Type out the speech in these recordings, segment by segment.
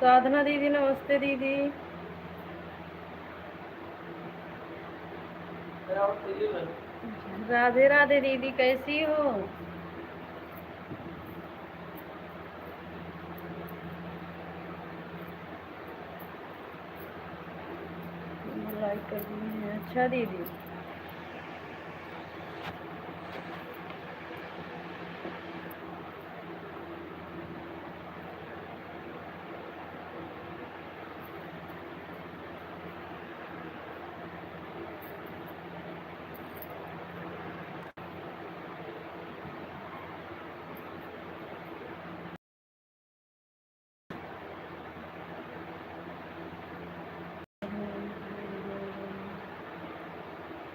साधना दीदी नमस्ते दीदी। राधे राधे दीदी, कैसी हो? लाइक कर दी है। अच्छा दीदी,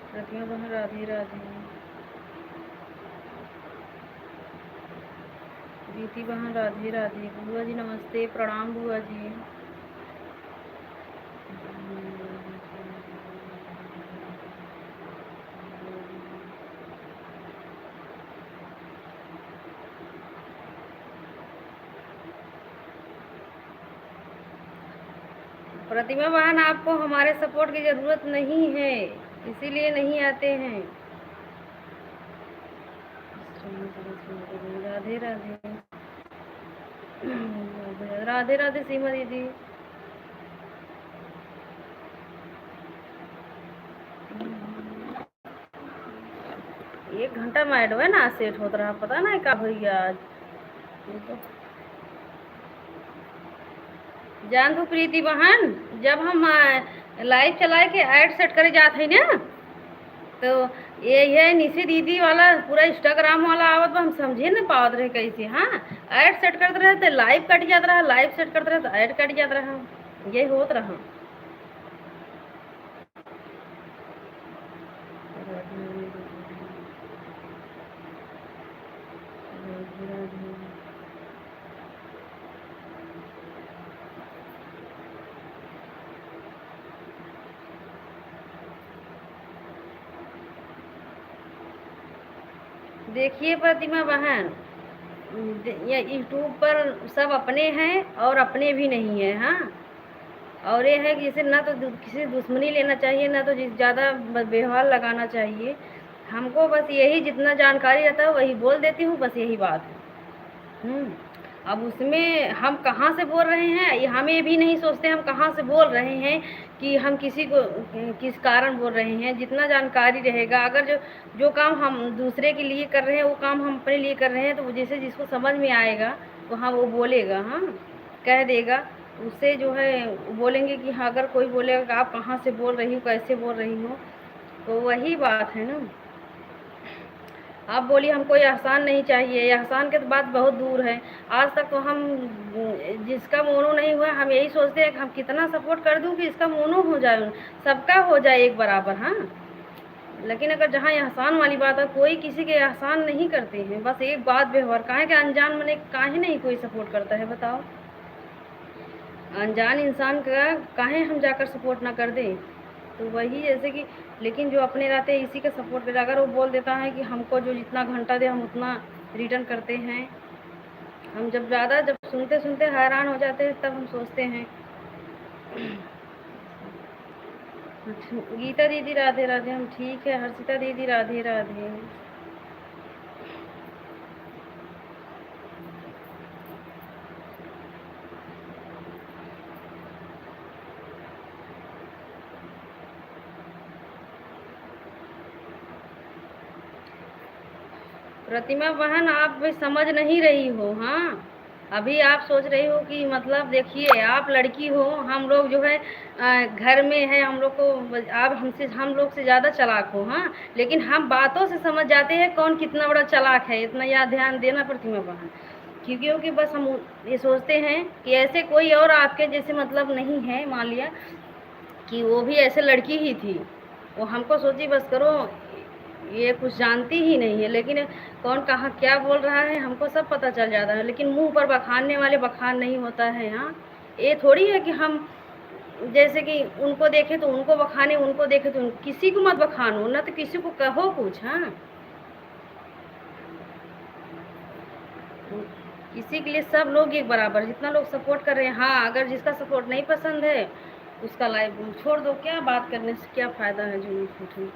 प्रतिमा बहन राधे राधे। प्रीति बहन राधे राधे। बुआ जी नमस्ते, प्रणाम बुआ जी। प्रतिमा बहन, आपको हमारे सपोर्ट की ज़रूरत नहीं है, इसीलिए नहीं आते हैं। राधे राधे। राधे राधे सीमा दीदी। 1 घंटा मैड है ना सेट होता रहा, पता नहीं का भैया आज जान दो। प्रीति बहन, जब हम लाइव चलाए के ऐड सेट करे जाते हैं ना, तो ये निशी दीदी वाला पूरा इंस्टाग्राम वाला आवत बा, हम समझे ना पावत रहे कैसे। हाँ, ऐड सेट करते रहे तो लाइव कट जाता रहा, लाइव सेट करते रहे तो ऐड कट जाता रहा, ये होत रहा। देखिए प्रतिमा बहन, ये यूट्यूब पर सब अपने हैं और अपने भी नहीं है। हाँ, और ये है कि जैसे ना तो किसी दुश्मनी लेना चाहिए, ना तो ज़्यादा व्यवहार लगाना चाहिए। हमको बस यही जितना जानकारी रहता है वही बोल देती हूँ, बस यही बात है। अब उसमें हम कहाँ से बोल रहे हैं ये हम ये भी नहीं सोचते हम कहाँ से बोल रहे हैं, कि हम किसी को किस कारण बोल रहे हैं। जितना जानकारी रहेगा, अगर जो काम हम दूसरे के लिए कर रहे हैं वो काम हम अपने लिए कर रहे हैं, तो वो जैसे जिसको समझ में आएगा तो हाँ वो बोलेगा, हाँ कह देगा। उससे जो है बोलेंगे कि हाँ, अगर कोई बोलेगा कि आप कहाँ से बोल रही हो, कैसे बोल रही हो, तो वही बात है ना। आप बोलिए हमको ये एहसान नहीं चाहिए, ये एहसान के तो बात बहुत दूर है। आज तक तो हम जिसका मोनो नहीं हुआ, हम यही सोचते हैं कि हम कितना सपोर्ट कर दूं कि इसका मोनो हो जाए, सबका हो जाए एक बराबर। हाँ, लेकिन अगर जहाँ एहसान वाली बात है, कोई किसी के एहसान नहीं करते हैं। बस एक बात व्यवहार, काहे के अनजान मने काहे नहीं कोई सपोर्ट करता है, बताओ। अनजान इंसान का काहे हम जाकर सपोर्ट ना कर दें। तो वही जैसे कि, लेकिन जो अपने रहते हैं इसी का सपोर्ट कर, अगर वो बोल देता है कि हमको जो जितना घंटा दे हम उतना रिटर्न करते हैं। हम जब ज़्यादा जब सुनते सुनते हैरान हो जाते हैं, तब हम सोचते हैं। गीता दीदी राधे राधे, हम ठीक है। हर्षिता दीदी राधे राधे। प्रतिमा बहन, आप भी समझ नहीं रही हो। हाँ, अभी आप सोच रही हो कि मतलब देखिए, आप लड़की हो, हम लोग जो है घर में है, हम लोग को आप हम लोग से ज़्यादा चालाक हो। हाँ, लेकिन हम बातों से समझ जाते हैं कौन कितना बड़ा चालाक है, इतना याद ध्यान देना प्रतिमा बहन। क्योंकि बस हम ये सोचते हैं कि ऐसे कोई और आपके जैसे मतलब नहीं है। मान लिया कि वो भी ऐसे लड़की ही थी, वो हमको सोची बस करो, ये कुछ जानती ही नहीं है, लेकिन कौन कहाँ क्या बोल रहा है हमको सब पता चल जाता है। लेकिन मुंह पर बखानने वाले बखान नहीं होता है। हाँ, ये थोड़ी है कि हम जैसे कि उनको देखे तो उनको बखाने, उनको देखे तो किसी को मत बखानो, ना तो किसी को कहो कुछ। हाँ, इसी के लिए सब लोग एक बराबर, जितना लोग सपोर्ट कर रहे हैं। हाँ, अगर जिसका सपोर्ट नहीं पसंद है उसका लाइव छोड़ दो, क्या बात करने से क्या फ़ायदा है झूठी फूठी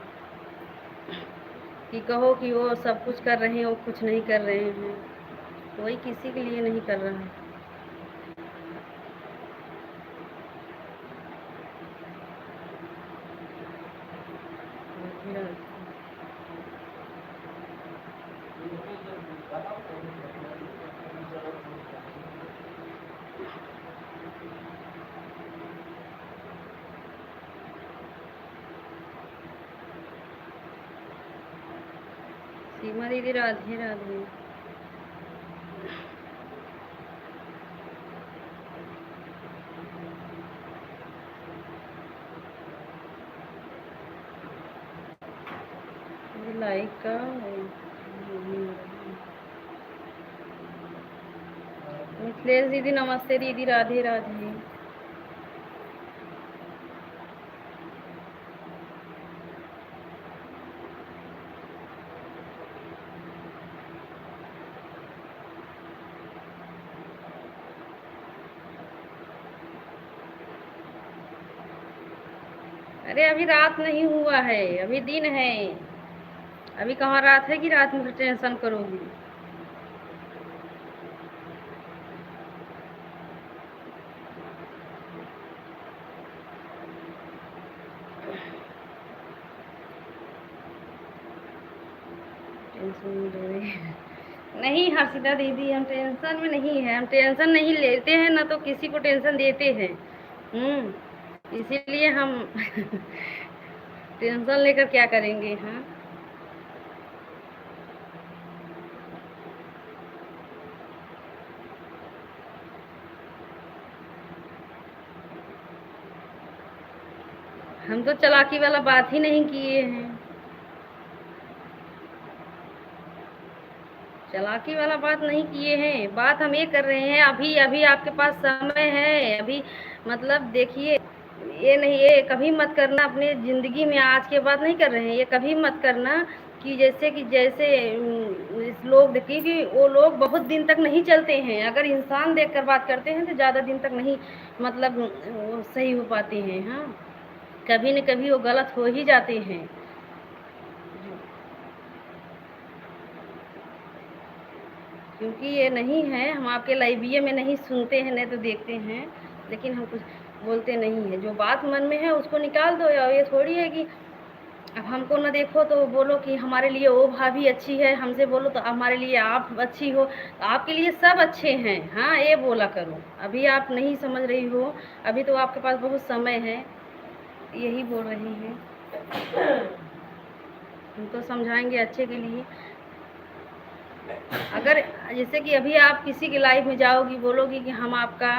कि कहो कि वो सब कुछ कर रहे हैं, वो कुछ नहीं कर रहे हैं। कोई किसी के लिए नहीं कर रहा है। सीमा दीदी राधे राधे। लाइक का मिथिलेश दीदी नमस्ते दीदी राधे राधे। अरे अभी रात नहीं हुआ है, अभी दिन है। अभी कहाँ रात है कि रात में टेंशन करोगी। टेंशन में ले रही है। नहीं हर्षिता दीदी, हम टेंशन में नहीं है, हम टेंशन नहीं लेते हैं ना तो किसी को टेंशन देते हैं। इसीलिए हम टेंशन लेकर क्या करेंगे। हाँ, हम तो चालाकी वाला बात ही नहीं किए हैं। चालाकी वाला बात नहीं किए हैं, बात हम ये कर रहे हैं अभी अभी आपके पास समय है अभी। मतलब देखिए, ये नहीं, ये कभी मत करना अपने ज़िंदगी में, आज के बाद नहीं कर रहे हैं, ये कभी मत करना कि जैसे इस लोग देखिए कि वो लोग बहुत दिन तक नहीं चलते हैं। अगर इंसान देखकर बात करते हैं तो ज़्यादा दिन तक नहीं, मतलब वो सही हो पाते हैं। हाँ, कभी न कभी वो गलत हो ही जाते हैं। क्योंकि ये नहीं है, हम आपके लाइब्रेरी में नहीं सुनते हैं, नहीं तो देखते हैं, लेकिन हम कुछ बोलते नहीं हैं। जो बात मन में है उसको निकाल दो। या ये थोड़ी है कि अब हमको ना देखो तो बोलो कि हमारे लिए वो भाभी अच्छी है, हमसे बोलो तो हमारे लिए आप अच्छी हो, तो आपके लिए सब अच्छे हैं। हाँ, ये बोला करो। अभी आप नहीं समझ रही हो, अभी तो आपके पास बहुत समय है, यही बोल रही हैं। हम तो समझाएंगे अच्छे के लिए। अगर जैसे कि अभी आप किसी की लाइफ में जाओगी, बोलोगी कि हम आपका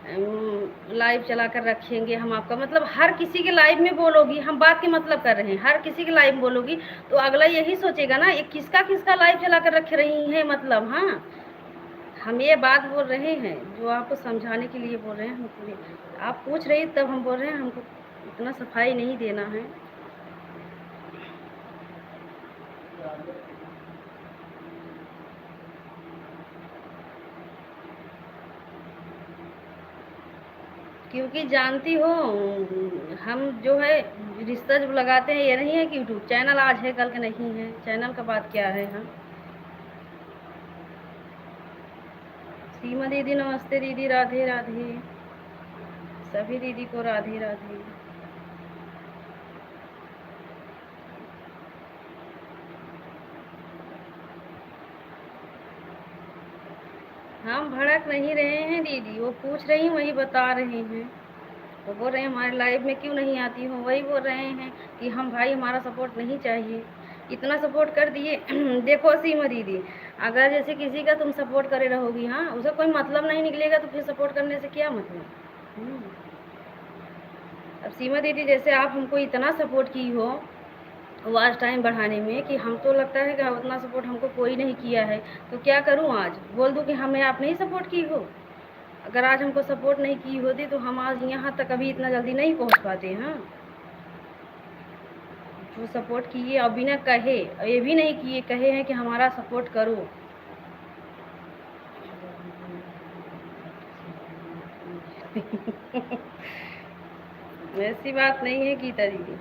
लाइव चला कर रखेंगे, हम आपका, मतलब हर किसी के लाइव में बोलोगी, हम बात के मतलब कर रहे हैं, हर किसी के लाइव में बोलोगी तो अगला यही सोचेगा ना, ये किसका किसका लाइव चला कर रख रही हैं, मतलब। हाँ, हम ये बात बोल रहे हैं जो आपको समझाने के लिए बोल रहे हैं। हम आप पूछ रही तब हम बोल रहे हैं, हमको इतना सफाई नहीं देना है। क्योंकि जानती हो, हम जो है रिश्ता जब लगाते हैं, ये नहीं है कि यूट्यूब चैनल आज है कल के नहीं है, चैनल का बात क्या है। हाँ, सीमा दीदी नमस्ते दीदी राधे राधे। सभी दीदी को राधे राधे। हम भड़क नहीं रहे हैं दीदी, वो पूछ रही वही बता रहे हैं। वो बोल रहे हैं हमारे लाइफ में क्यों नहीं आती हो, वही बोल रहे हैं कि हम भाई हमारा सपोर्ट नहीं चाहिए। इतना सपोर्ट कर दिए। देखो सीमा दीदी, अगर जैसे किसी का तुम सपोर्ट करे रहोगी, हाँ, उसे कोई मतलब नहीं निकलेगा तो फिर सपोर्ट करने से क्या मतलब। हम्म। अब सीमा दीदी, जैसे आप हमको इतना सपोर्ट की हो वॉच टाइम बढ़ाने में, कि हम तो लगता है कि उतना सपोर्ट हमको कोई नहीं किया है, तो क्या करूं, आज बोल दूं कि हमें आपने ही सपोर्ट की हो। अगर आज हमको सपोर्ट नहीं की होती तो हम आज यहाँ तक अभी इतना जल्दी नहीं पहुँच पाते। हाँ, जो सपोर्ट किए और बिना कहे, ये भी नहीं किए, कहे हैं कि हमारा सपोर्ट करो। ऐसी बात नहीं है गीता दीदी।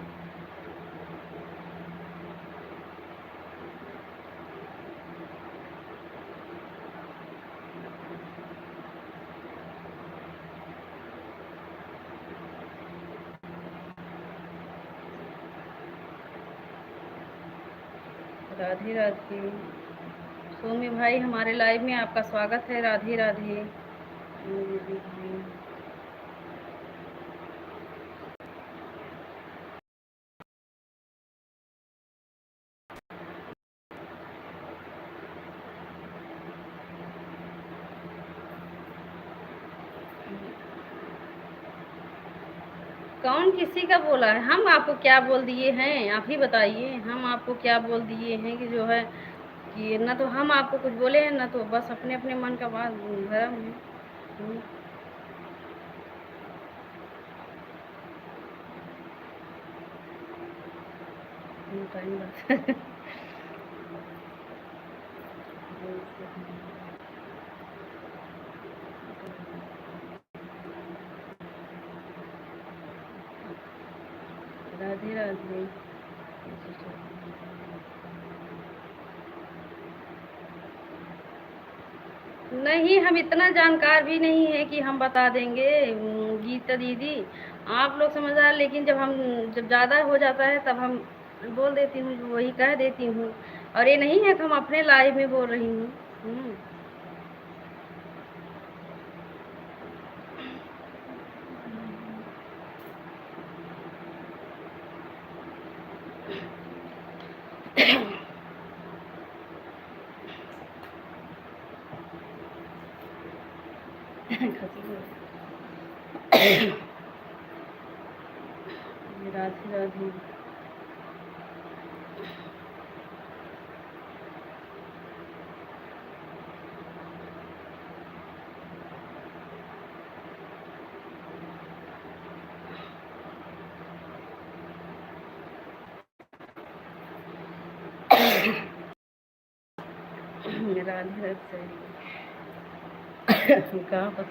राधे राधे। सोमी भाई हमारे लाइव में आपका स्वागत है। राधे राधे दीदी भाई। कौन किसी का बोला है? हम आपको क्या बोल दिए हैं? आप ही बताइए, हम आपको क्या बोल दिए हैं कि जो है कि ना तो हम आपको कुछ बोले हैं, ना तो बस अपने अपने मन का बात भरम है। हम्म, टाइम लगता है। राधे राधे। नहीं, हम इतना जानकार भी नहीं है कि हम बता देंगे गीता दीदी। आप लोग समझदार, लेकिन जब ज़्यादा हो जाता है तब हम बोल देती हूँ, वही कह देती हूँ। और ये नहीं है कि हम अपने लाइव में बोल रही हूँ। राधे राधे। राधे राधे। कहाँ पर?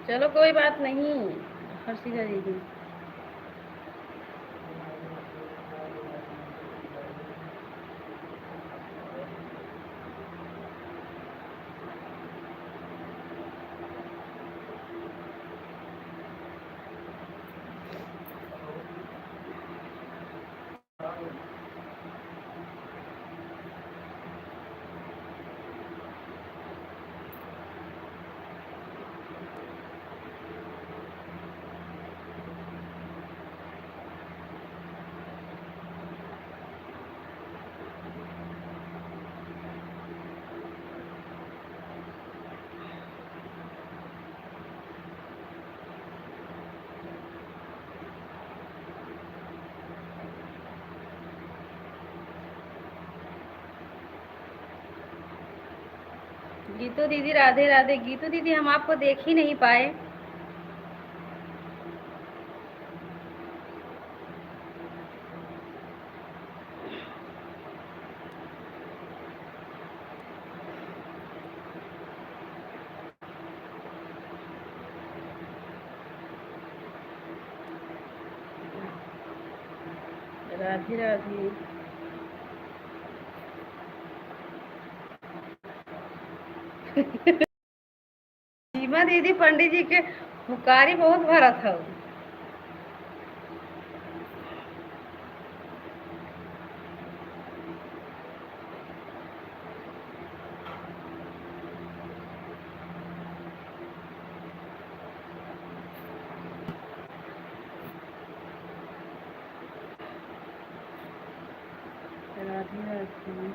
चलो कोई बात नहीं, हर्षिता दीदी। गीतू दीदी राधे राधे। गीतू दीदी हम आपको देख ही नहीं पाए। राधे राधे। सीमा दीदी पंडित जी के हुकारी बहुत भरा था। राधे राधे।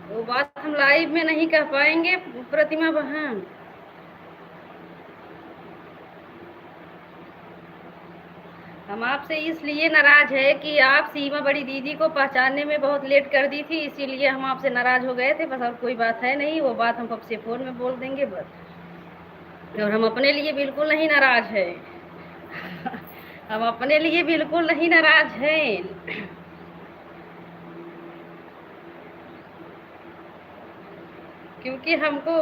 वो बात हम लाइव में नहीं कह पाएंगे प्रतिमा बहन। हम आपसे इसलिए नाराज है कि आप सीमा बड़ी दीदी को पहचानने में बहुत लेट कर दी थी, इसीलिए हम आपसे नाराज हो गए थे। बस और कोई बात है नहीं, वो बात हम आपसे फोन में बोल देंगे बस। और हम अपने लिए बिल्कुल नहीं नाराज है। हम अपने लिए बिल्कुल नहीं नाराज हैं। क्योंकि हमको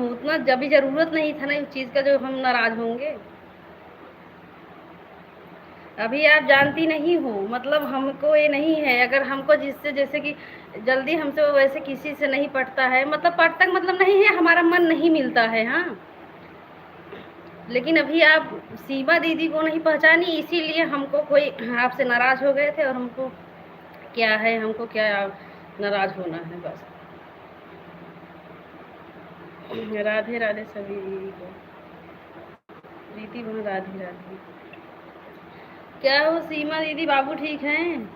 उतना जब भी जरूरत नहीं था ना उस चीज का जो हम नाराज होंगे। अभी आप जानती नहीं हो, मतलब हमको ये नहीं है, अगर हमको जिससे जैसे कि जल्दी हमसे वैसे किसी से नहीं पटता है, मतलब पटता मतलब नहीं है, हमारा मन नहीं मिलता है। हाँ, लेकिन अभी आप सीमा दीदी को नहीं पहचानी, इसीलिए हमको कोई आपसे नाराज हो गए थे। और हमको क्या है, हमको क्या नाराज होना है बस। राधे राधे सभी दीदी को। प्रीति बहन राधे राधे। क्या हो सीमा दीदी, बाबू ठीक हैं?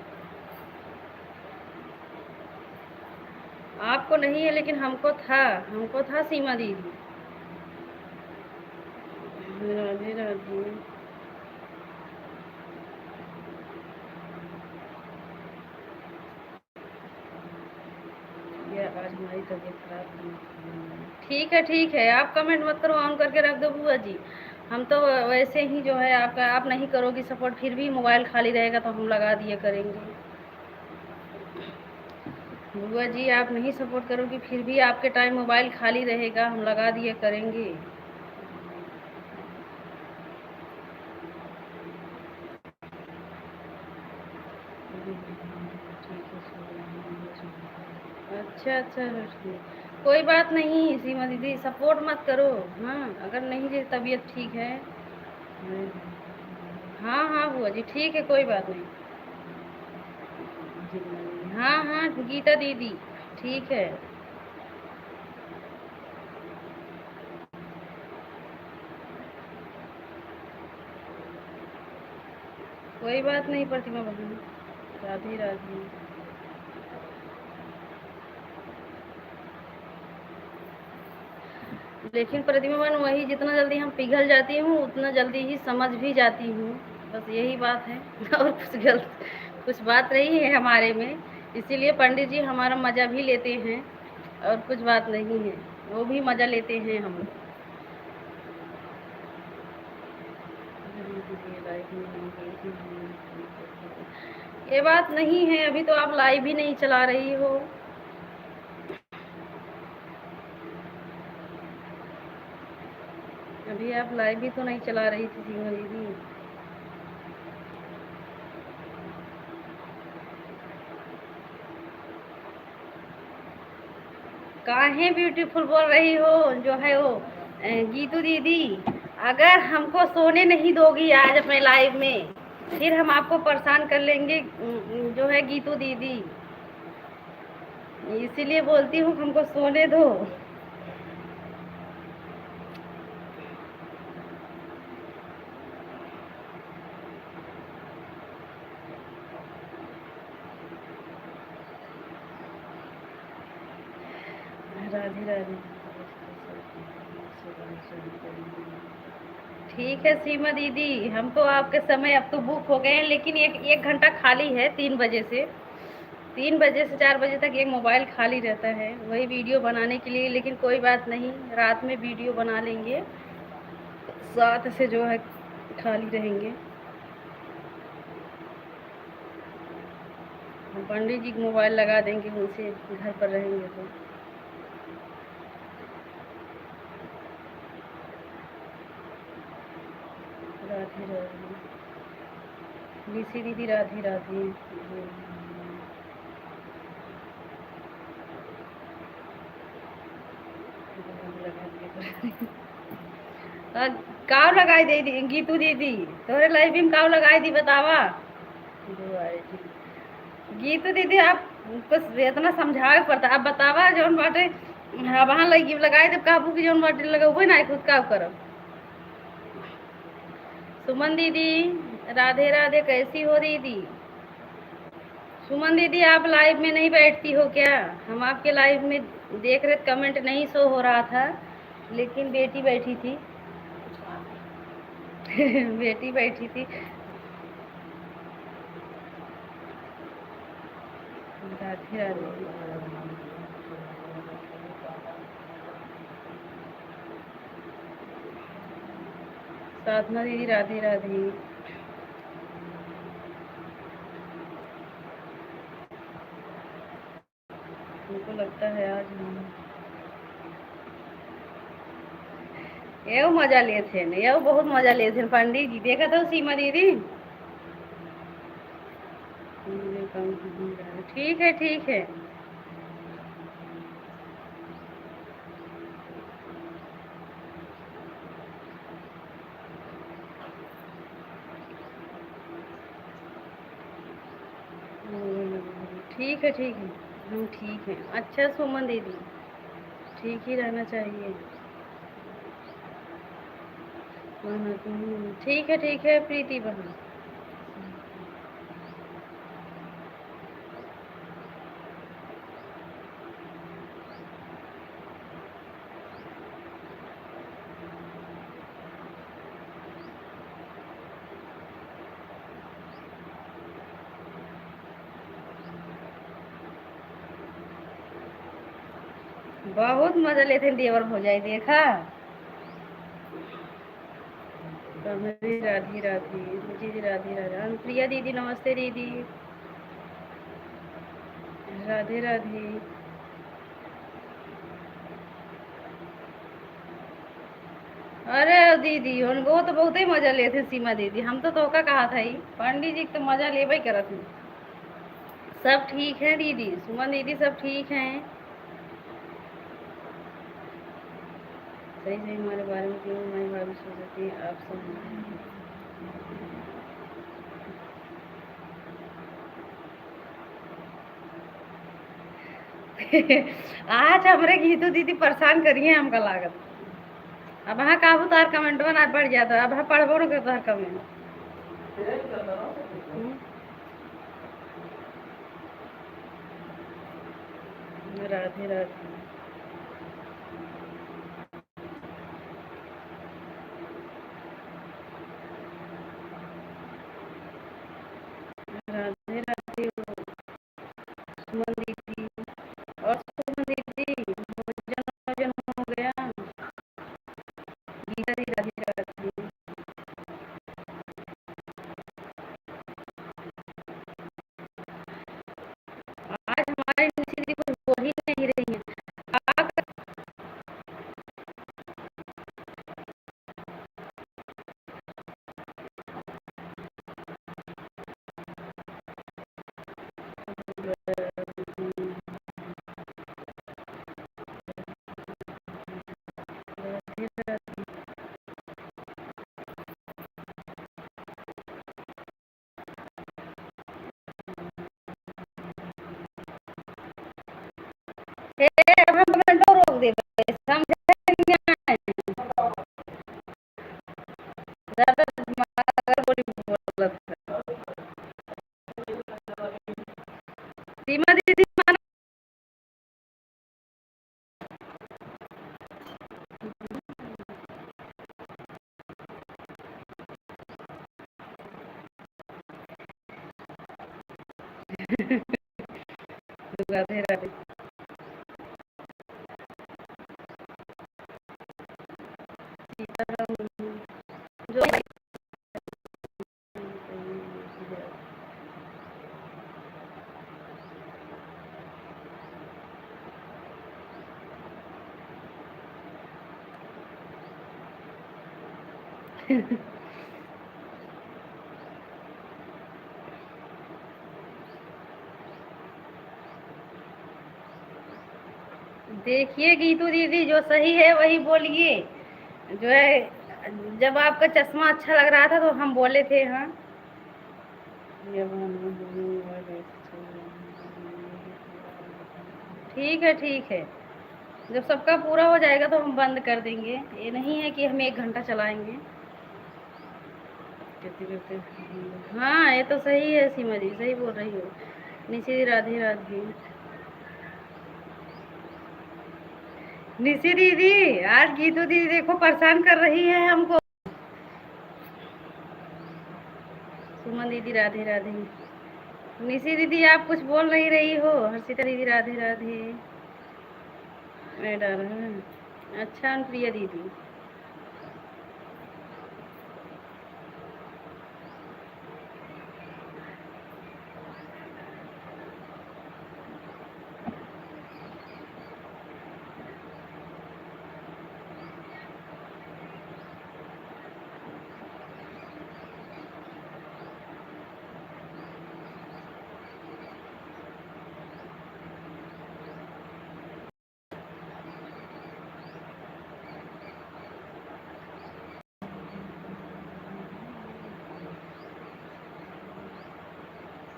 आपको नहीं है लेकिन हमको था सीमा दीदी। राधे राधे। ये आज हमारी तबीयत खराब हुई। ठीक है, आप कमेंट मत करो, ऑन करके रख दो बुआ जी। हम तो वैसे ही जो है आपका, आप नहीं करोगी सपोर्ट फिर भी मोबाइल खाली रहेगा तो हम लगा दिया करेंगे। बुआ जी आप नहीं सपोर्ट करोगी फिर भी आपके टाइम मोबाइल खाली रहेगा, हम लगा दिया करेंगे। अच्छा, कोई बात नहीं सीमा दीदी, सपोर्ट मत करो। हाँ, अगर नहीं जी तबीयत ठीक है। हाँ बुआ जी ठीक है, कोई बात नहीं। हाँ गीता दीदी ठीक है। कोई बात नहीं प्रतिमा बहन। राधे राधे। लेकिन प्रतिमा बहन वही, जितना जल्दी हम पिघल जाती हूँ उतना जल्दी ही समझ भी जाती हूँ। बस यही बात है। और कुछ बात रही है हमारे में, इसीलिए पंडित जी हमारा मज़ा भी लेते हैं। और कुछ बात नहीं है, वो भी मज़ा लेते हैं हम लोग। ये बात नहीं है, अभी तो आप लाइव भी नहीं चला रही हो। अभी आप लाइव भी तो नहीं चला रही थी सीमा दीदी। काहे ब्यूटीफुल बोल रही हो, जो है वो गीतू दीदी, अगर हमको सोने नहीं दोगी आज अपने लाइव में, फिर हम आपको परेशान कर लेंगे। जो है गीतू दीदी, इसीलिए बोलती हूँ हमको सोने दो। राधे राधे। ठीक है सीमा दीदी, हम तो आपके समय अब तो बुक हो गए हैं, लेकिन एक घंटा खाली है 3 बजे से। 3 बजे से 4 बजे तक एक मोबाइल खाली रहता है, वही वीडियो बनाने के लिए। लेकिन कोई बात नहीं, रात में वीडियो बना लेंगे, 7 से जो है खाली रहेंगे। हम पंडित जी को मोबाइल लगा देंगे, उनसे घर पर रहेंगे तो। राधे राधे। ऋषि दीदी राधे राधे। लगा दिया। काव लगाई दे दी गीतू दीदी, तोरे लाइफ में काव लगाई दी बतावा। गीतू दीदी आप कुछ इतना समझावे पड़ता, अब बतावा जौन बाटे वहाँ लगी लगाई दे काबू की जौन बाटे लगेबे ना खुद काव करब। सुमन दीदी राधे राधे, कैसी हो दीदी? सुमन दीदी आप लाइव में नहीं बैठती हो क्या? हम आपके लाइव में देख रहे, कमेंट नहीं शो हो रहा था, लेकिन बेटी बैठी थी। बेटी बैठी थी। राधे राधे। साधना दीदी राधे राधे। मुझको लगता है आज ये मजा लिए थे, ये बहुत मजा लिए थे पंडित जी, देखा था सीमा दीदी। ठीक है ठीक है। ठीक है ठीक है, हम ठीक हैं। अच्छा सुमन दीदी, ठीक ही रहना चाहिए। ठीक है प्रीति बहन। बहुत मजा लेते देवर हो जाए, देखा। राधे राधे दीदी, राधे राधे। अनुप्रिया दीदी नमस्ते दीदी, राधे राधे। अरे दीदी वो तो बहुत ही मजा लेते सीमा दीदी, हम तो का कहा था ही पंडित जी तो मजा लेवे करत हैं। सब ठीक है दीदी, सुमन दीदी सब ठीक हैं। सही सही हमारे बारे में क्यों हमारी भाभी सोचती है आप सब। आज हमारे गीतू दीदी परेशान करिए हमका लागत। अब हाँ काबू तार कमेंट बना पड़ जाता, अब हाँ पढ़बो न करता कमेंट। राधे राधे। राधे राधे सुमन दीदी। और सुमन दीदी भोजन भोजन हो गया? गीता दी राधे राधे। आज हमारे निशी दीदी कुछ बोल ही नहीं रही है। हम कमेंटो रोक दे समझे ज्यादा अगर बोली बोलत है। सीमा दीदी मानो। राधे राधे। जो देखिए गीतू दीदी जो सही है वही बोलिए, जो है जब आपका चश्मा अच्छा लग रहा था तो हम बोले थे। हाँ, ठीक है, ठीक है। जब सबका पूरा हो जाएगा तो हम बंद कर देंगे। ये नहीं है कि हम 1 घंटा चलाएंगे। हाँ, ये तो सही है सीमा जी, सही बोल रही हो। निशि राधे राधे। निशि दीदी, आज गीतू दीदी देखो परेशान कर रही है हमको। सुमन दीदी राधे राधे। निशि दीदी आप कुछ बोल नहीं रही हो। हर्षिता दीदी राधे राधे। मैं डर है। अच्छा, प्रिया दीदी।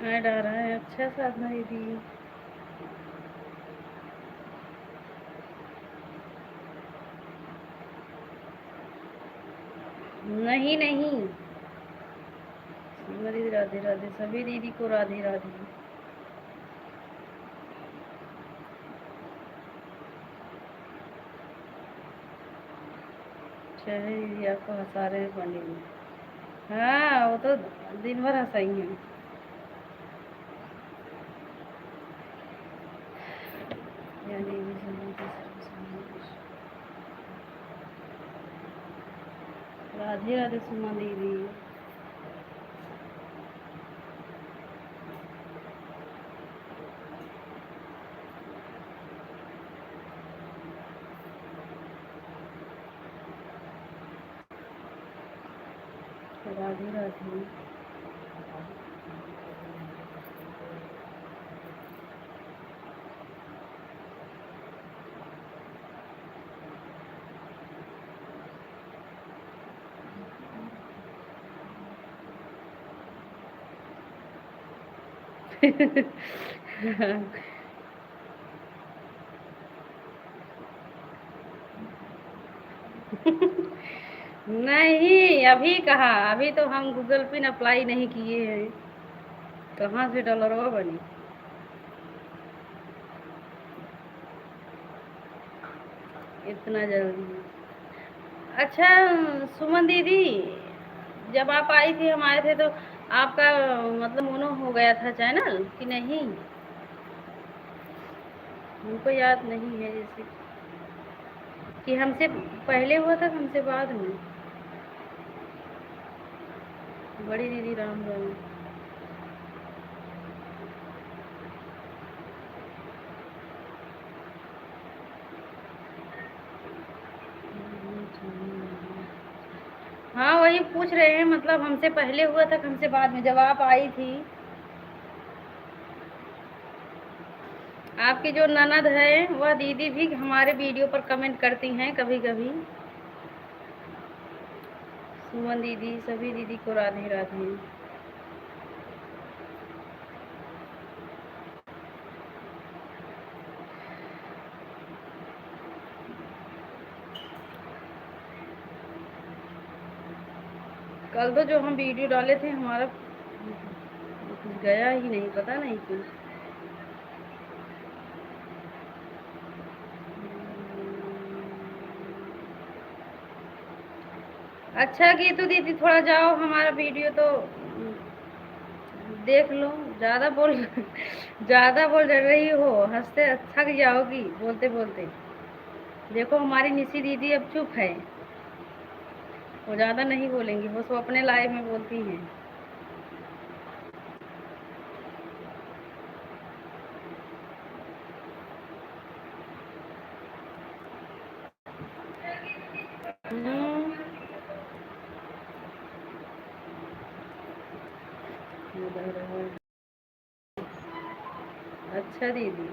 मैं डर है। अच्छा साधना दीदी। नहीं नहीं, सीमा दीदी राधे राधे, सभी दीदी को राधे राधे। चलिए दीदी, आपको हंसा रहे हैं पानी में। हाँ, वो तो दिन भर हंसाई हैं। राधे राधे सुमा दीदी। राधे राधे। नहीं, अभी कहाँ, अभी तो हम गूगल पिन अप्लाई नहीं किए हैं। कहाँ से डॉलरवा बनी। इतना जल्दी। अच्छा सुमन दीदी, जब आप आई थी, हम आए थे तो आपका मतलब मोनो हो गया था चैनल कि नहीं? हमको याद नहीं है, जैसे कि हमसे पहले हुआ था कि हमसे बाद में। बड़ी दीदी राम राम। हाँ, वही पूछ रहे हैं, मतलब हमसे पहले हुआ था कि हमसे बाद में, जब आप आई थी। आपकी जो ननद है वह दीदी भी हमारे वीडियो पर कमेंट करती हैं कभी कभी। सुमन दीदी, सभी दीदी को राधे राधे। कल तो जो हम वीडियो डाले थे हमारा कुछ गया ही नहीं, पता नहीं क्यों। अच्छा की तो दीदी, थोड़ा जाओ हमारा वीडियो तो देख लो। ज़्यादा बोल ज़्यादा बोल रही हो, हंसते थक जाओगी बोलते बोलते। देखो हमारी निशी दीदी अब चुप है, वो ज़्यादा नहीं बोलेंगी, बस वो अपने लाइफ में बोलती हैं। हम्म, अच्छा दीदी।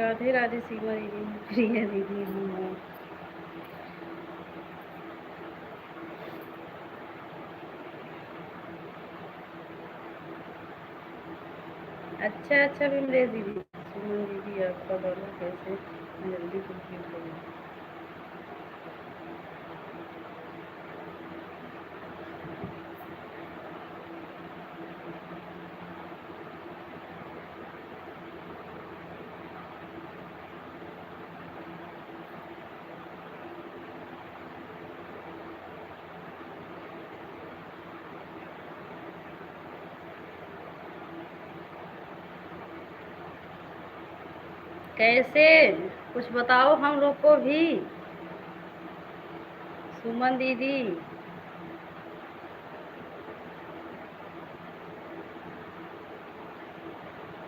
राधे राधे सीमा दीदी, प्रिया दीदी। हाँ, अच्छा अच्छा विमलेश दीदी, सुमन दीदी आपका बोलो कैसे जल्दी कंप्लीट करो। कैसे, कुछ बताओ हम लोग को भी। सुमन दीदी,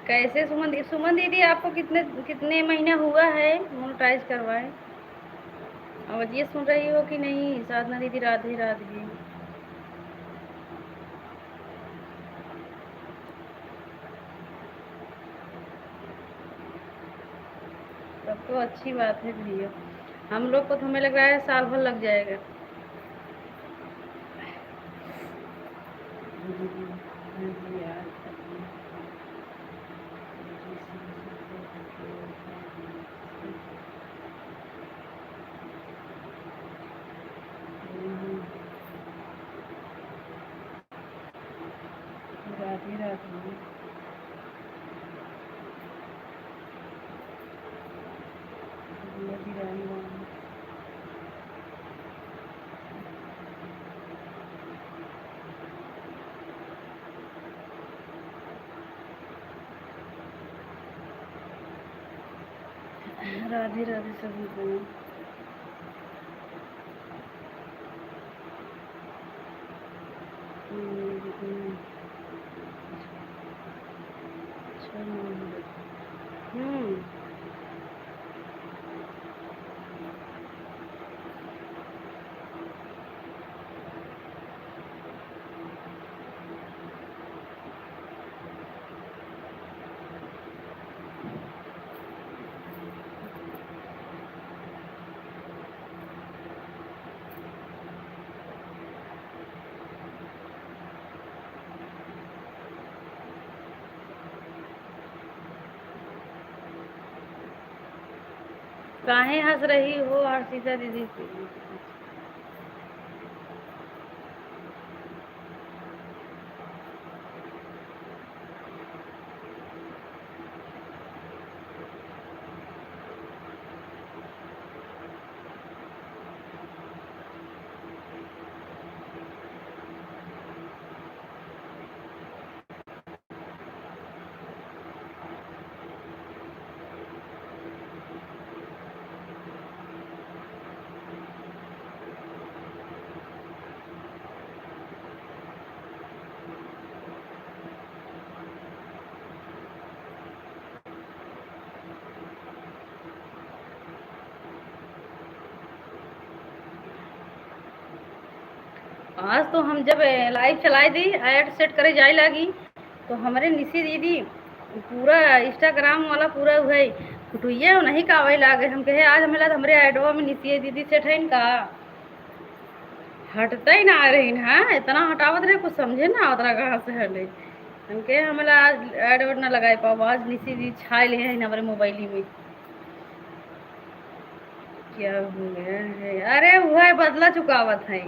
कैसे सुमन दीदी आपको कितने कितने महीने हुआ है मोनेटाइज करवाए? आवाज़ ये सुन रही हो कि नहीं? साधना दीदी राधे राधे। तब तो अच्छी बात है भैया, हम लोग को तो हमें लग रहा है साल भर लग जाएगा। राधे राधे। राधे राधे। राधे राधे सभी को। हम्म। काहे हंस रही हो हर्षिता दीदी? आज तो हम जब लाइव चलाई दी ऐड सेट करे जाए लगी, तो हमारे निशी दीदी पूरा इंस्टाग्राम वाला पूरा है फुटुइया नहीं का आवे लागे। हम कहे आज हमें लगा हमारे ऐडवा में निशी दीदी सेट है इनका हटते ही ना आ रही ना, इतना हटावत रहे कुछ समझे ना उतना कहाँ से हटे। हम कहे हमें आज ऐड वैड ना लगाए पाओ, आज निशी दीदी छाए ले है हमारे मोबाइल में। क्या हो गया है? अरे वह बदला चुकावत है।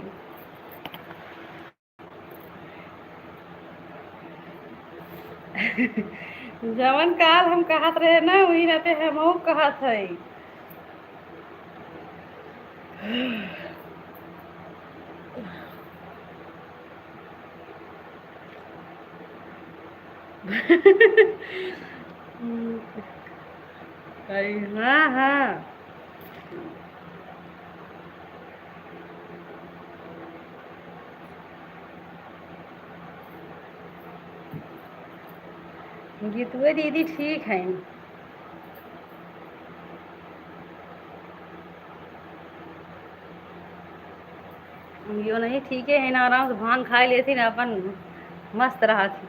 जवन काल हम कहत रहे ना वही रहते हम कहत है। हाँ हाँ, गीतुए दीदी ठीक है। यो नहीं ठीक है ना, आराम से भांग खाए लेती ना अपन मस्त रहा थी।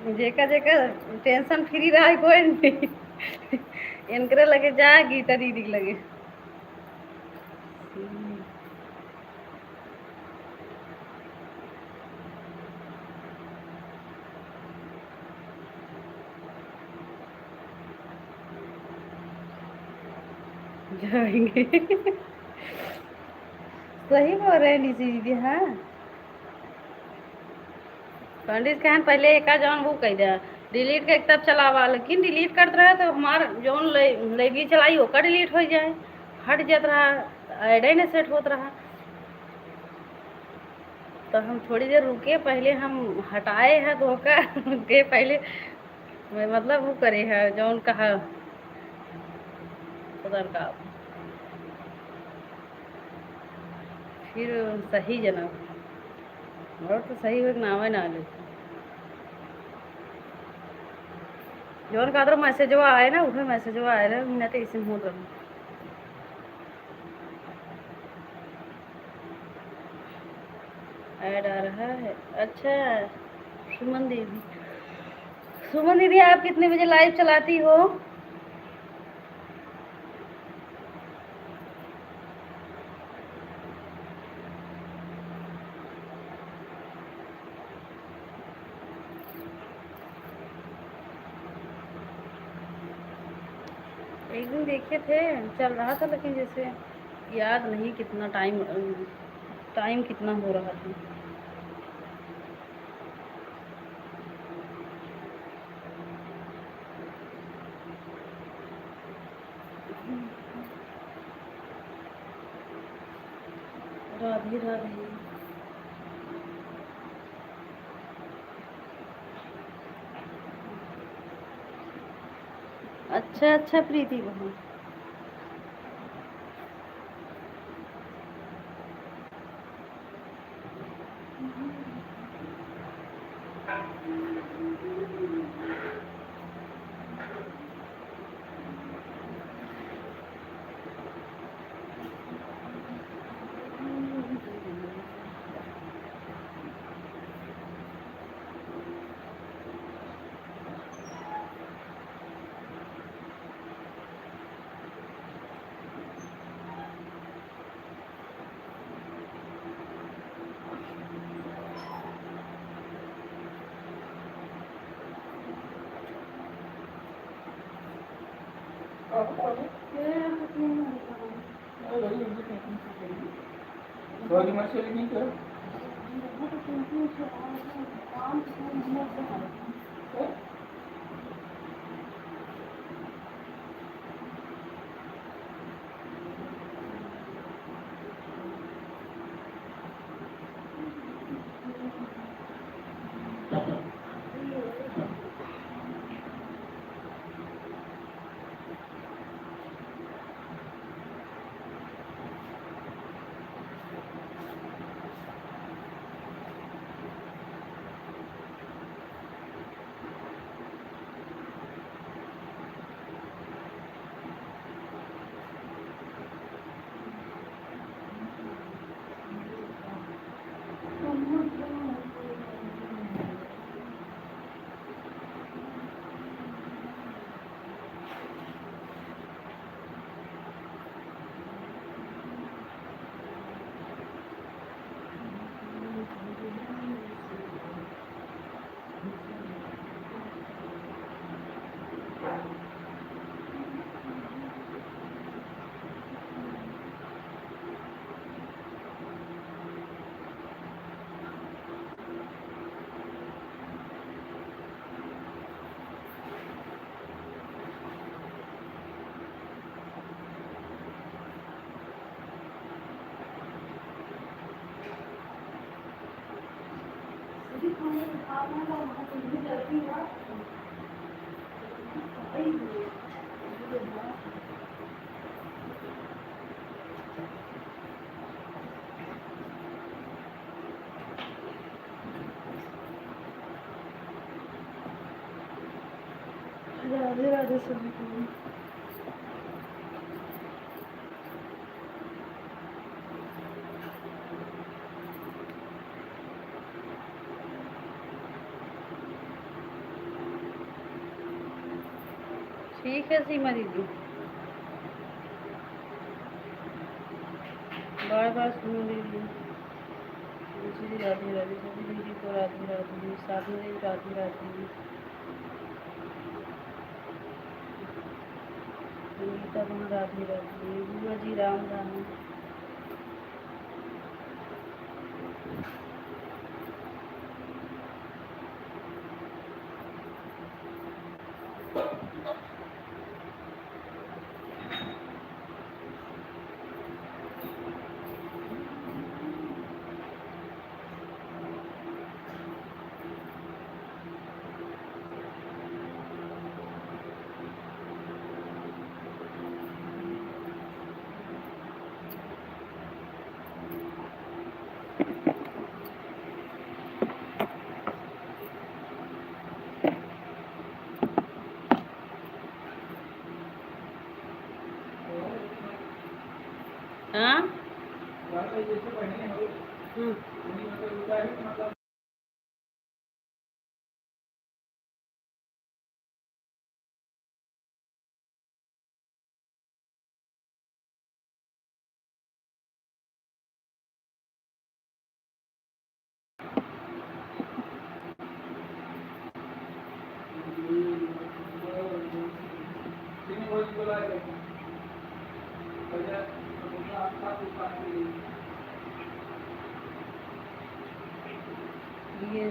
जेका जेका टेंशन फ्री रहा कोई नहीं। इनकरे लगे जा गीता दीदी के लगे। जाएंगे। सही बोल रहे हैं निशी दीदी। हाँ, पंडित कहन पहले एक जौन वो कह दिया डिलीट के तब चलावा, लेकिन डिलीट करते रहे तो हमार जौन लेगी चलाई होकर डिलीट हो जाए, हट जात रहा, ऐड नहीं सेट होत रहा। तो हम थोड़ी देर रुके, पहले हम हटाए हैं धोखा के पहले मतलब वो करे है जौन कहा उधर का, फिर सही जनाब और तो सही हो नावे ना ले जौन का तो मैसेज आए ना, उठे मैसेज आए रहे मैंने तो इसी हो रहा ऐड आ रहा है। अच्छा, सुमन दीदी, सुमन दीदी आप कितने बजे लाइव चलाती हो? एक दिन देखे थे चल रहा था, लेकिन जैसे याद नहीं कितना टाइम, टाइम कितना हो रहा था। राधे राधे। अच्छा अच्छा प्रीति बहन, राधे राधे सभी को। ठीक है सीमा दीदी, बार बार सुनो दीदी। जी राधे राधे, सभी दीदी को राधे राधे, साधु जी राधे राधे, गीता बहन राधे राधे, बुआ जी राम राम। हाँ ये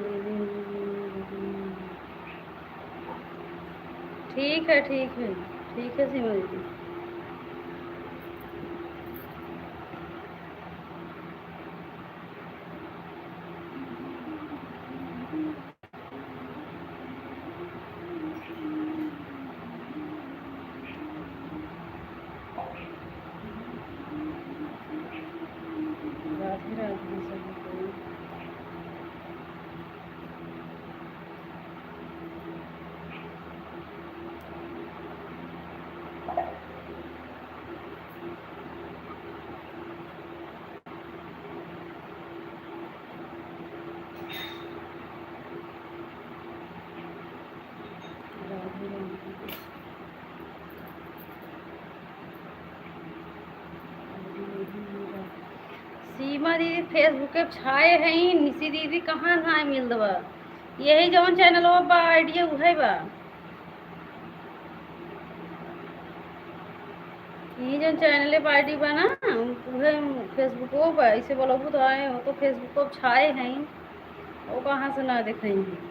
ठीक है ठीक है ठीक है सीमा दीदी। राधे राधे सभी को। राधे राधे। सीमा दीदी फेसबुक पे छाए हैं, निशी दीदी कहाँ ना मिल दवा, यही जवन चैनल बा आइडिया उहे बा, यही जवन चैनल पर आईडी बा ना उहे फेसबुको बा, ऐसे बोलबू तो आए हो तो फेसबुक पर छाए हैं, वो कहाँ से ना देखेंगे।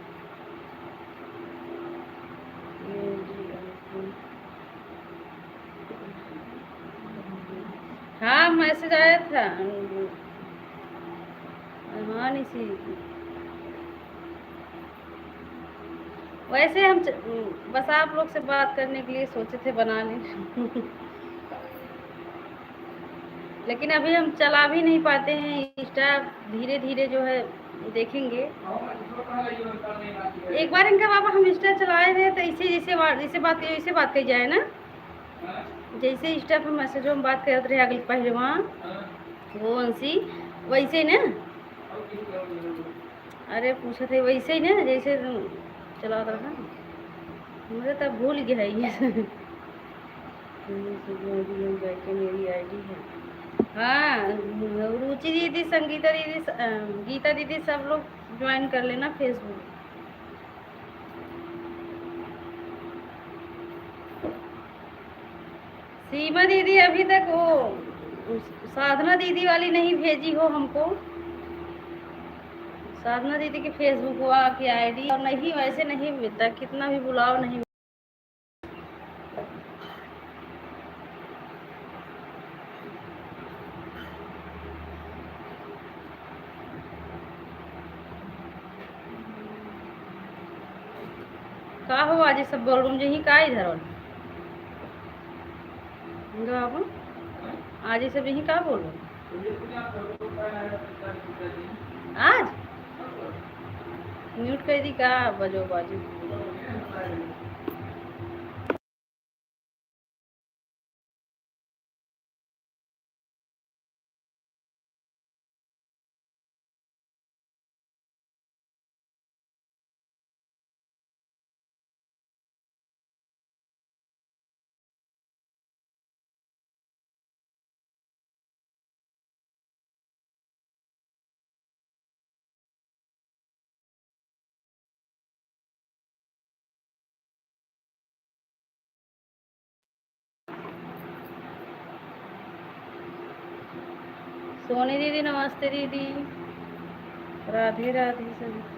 हाँ मैसेज आया था। हाँ निशी, वैसे हम बस आप लोग से बात करने के लिए सोचे थे बनाने लेकिन अभी हम चला भी नहीं पाते हैं इंस्टा, धीरे धीरे जो है देखेंगे। एक बार इनका बाबा हम इंस्टा चलाए थे तो इसे जैसे बात कही जाए ना, जैसे इंस्टा पर मैसेज में बात करते रहे अगले पहले वहाँ वो अंशी, वैसे ना, अरे पूछे थे वैसे ही ना जैसे चला रहा, मुझे तब भूल गया ये मेरी आईडी है। हाँ रुचि दीदी, संगीता दीदी, गीता दीदी सब लोग ज्वाइन कर लेना फेसबुक। सीमा दीदी अभी तक वो साधना दीदी वाली नहीं भेजी हो हमको, साधना दीदी की फेसबुक हुआ की आईडी, और नहीं वैसे नहीं मिलता, कितना भी बुलाओ नहीं। का हो आज सब बोल रूम जही का इधर और बाबू आज सब यही का बोल आज म्यूट कर दी का बजो बाजू। सोनी दीदी नमस्ते दीदी। राधे राधे सभी।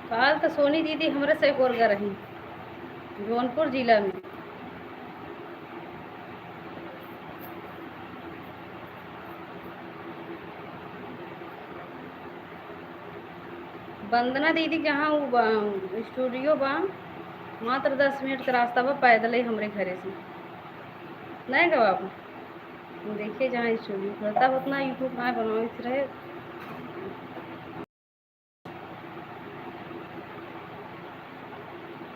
काल तो सोनी दीदी हमारे से गोरगा रही जौनपुर जिला में। वंदना दीदी जहाँ स्टूडियो बा मात्र 10 मिनट का रास्ता बा पैदल ही हमरे घरे से। नहीं गवा आप देखिए जहाँ स्टूडियो पड़ता उतना यूट्यूब ना बनाओ इस रहे।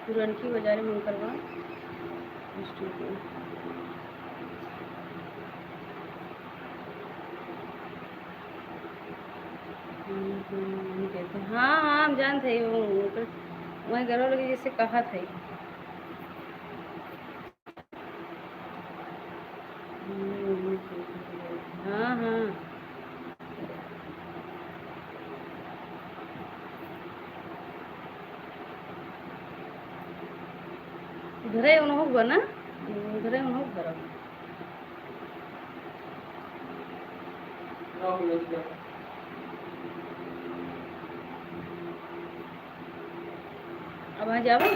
पुरनकी बाजार में करवा स्टूडियो। कहते हाँ हाँ हम जानते हैं वो वही घरों लगे जैसे कहा था। हाँ हाँ उधर उन्हों हुआ ना उधर उन्हों घर अब वहाँ जावा।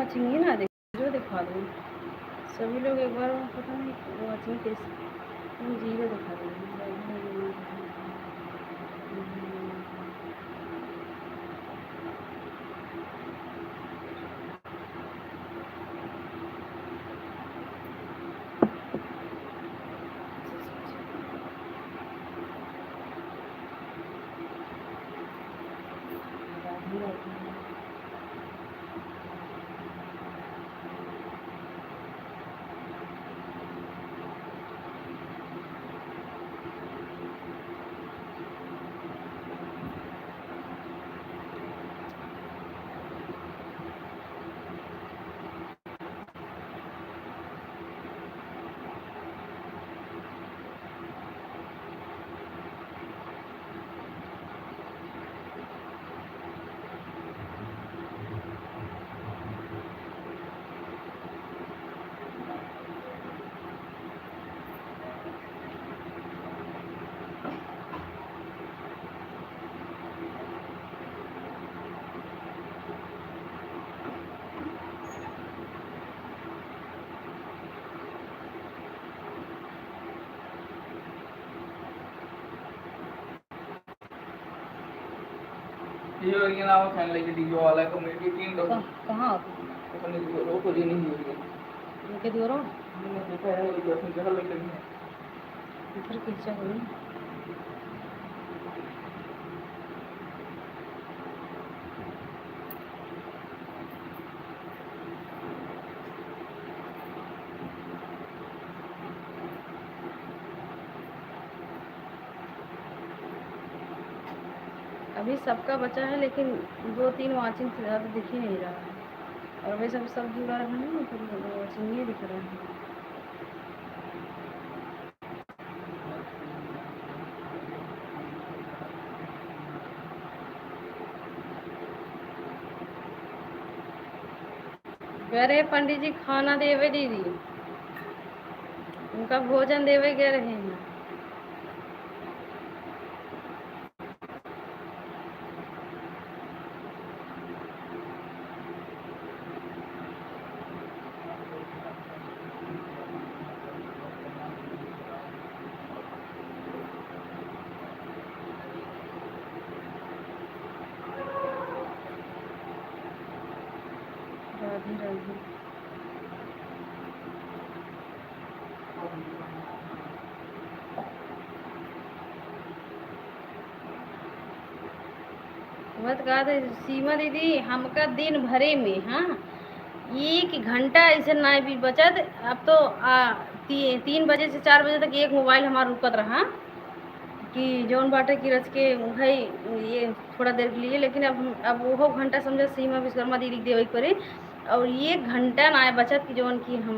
वाचिंग ही ना देख जो दिखा दूँ सभी लोग एक बार पता नहीं वाचिंग कैसे जीरो दिखा दूँगी। ये वाली नाम फैन लेके डीजो वाला कम्युनिटी टीम दो कहाँ अपने लोगों को नहीं हो रही उनके दूरों मैंने देखा है ये अपने घर लेके नहीं फिर खींचा हुई अभी सबका बचा है लेकिन 2-3 वाचिंग से ज़्यादा दिख ही नहीं रहा है और वैसे सब जुड़ा रहा है ना तो वाचिंग ही दिख रहा है। कह रहे पंडित जी खाना देवे दीदी उनका भोजन देवे कह रहे हैं। राधे राधे मत कहा था सीमा दीदी हमका दिन भरे में हाँ 1 घंटा ऐसे ना भी बचत अब तो 3 बजे से 4 बजे तक एक मोबाइल हमारा रुकत रहा कि जौन बाटे की रच के भाई ये थोड़ा देर के लिए लेकिन अब वो घंटा समझो सीमा विश्वकर्मा दीदी देवे करे और 1 घंटा ना बचत की जौन की हम